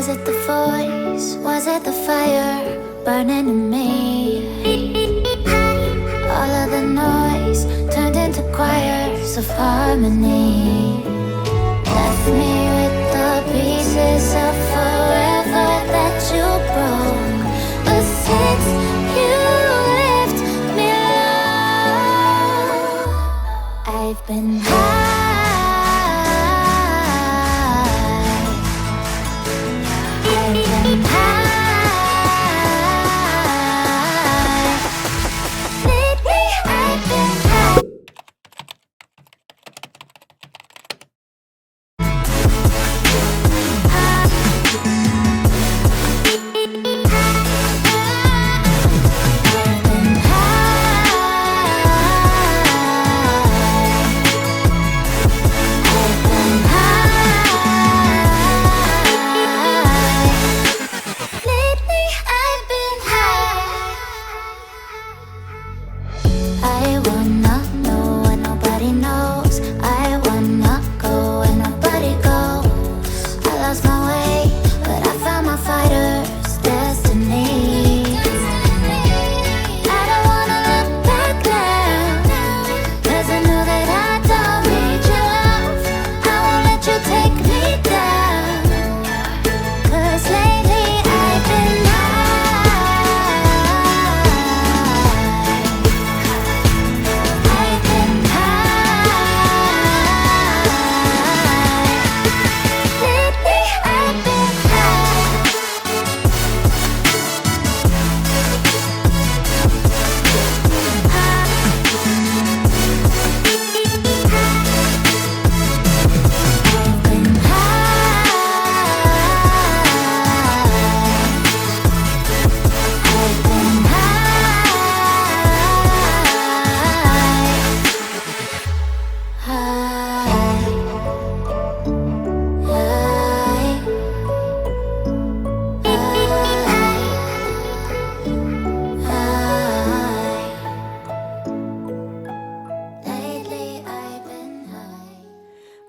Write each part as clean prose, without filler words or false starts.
Was it the voice? Was it the fire burning in me? All of the noise turned into choirs of harmony. Left me with the pieces of forever that you broke. But since you left me alone, I've been high.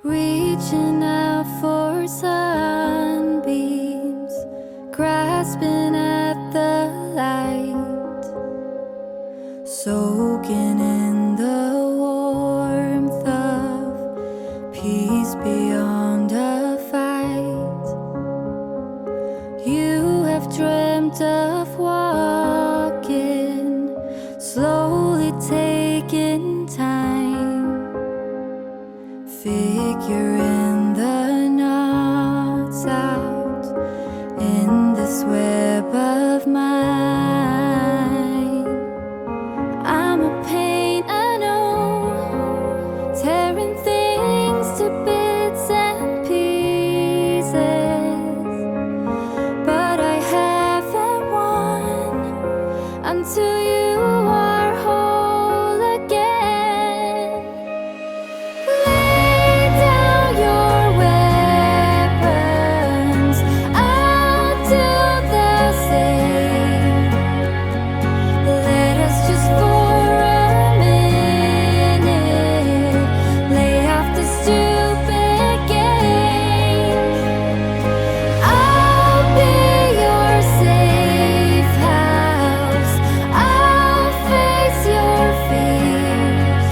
Reaching out for sunbeams, grasping at the light, soaking in the warmth of peace beyond a fight. You have dreamt of walking, slowly taking time, figuring the knots out in this web of mine. I'm a pain, I know, tearing things to bits and pieces, but I haven't won until you are whole again. Lay down your weapons, I'll do the same. Let us just for a minute lay off the stupid game. I'll be your safe house, I'll face your fears.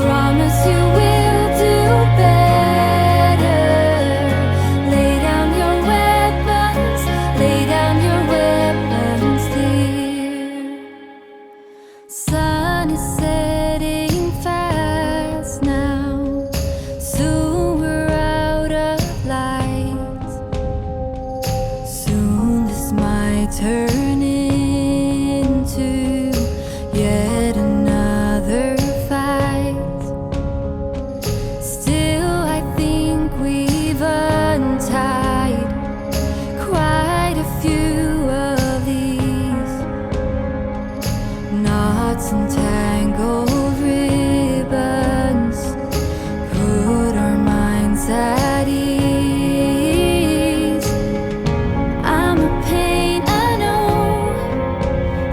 Promise you will do better. Lay down your weapons, lay down your weapons, dear. Sun is setting fast now, soon we're out of light. Soon this might turn into yet another fight. Still, I think we've untied quite a few of these knots and tangled ribbons. Put our minds at ease. I'm a pain, I know,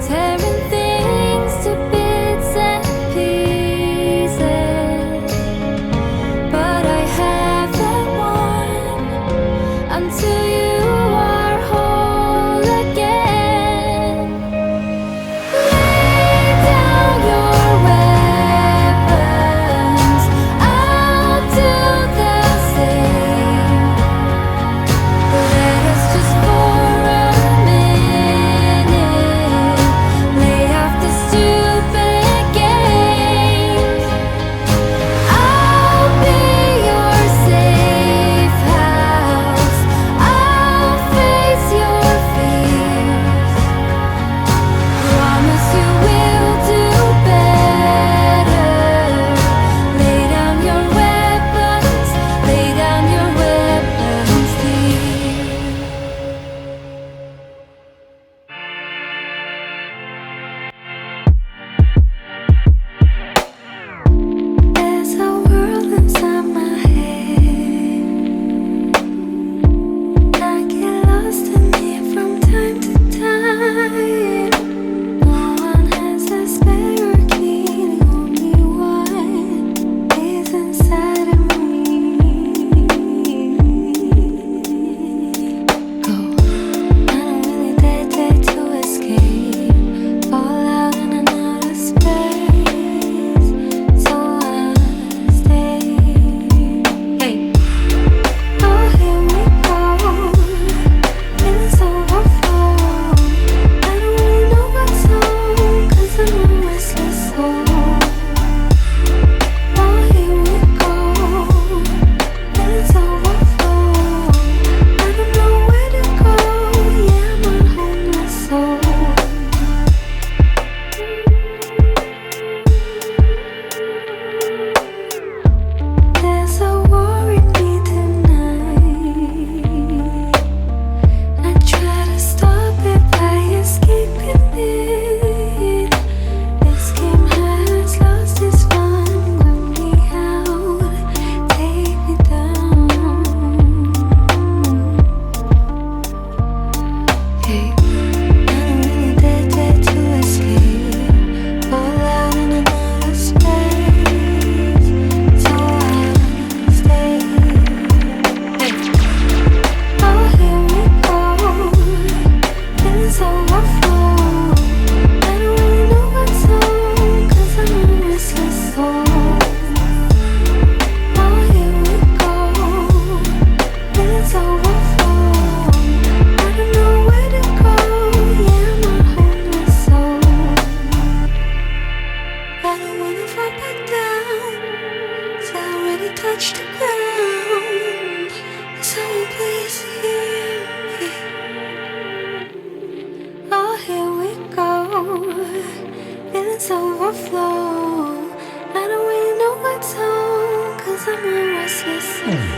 tearing things to bits and pieces, but I haven't won until you overflow. I don't know where to go. Yeah, I'm a homeless soul. I don't wanna fall back down. So I already touched the ground. Someone please hear me. Oh, here we go. Feelings overflow. I don't really know what's on, 'cause I'm a restless soul.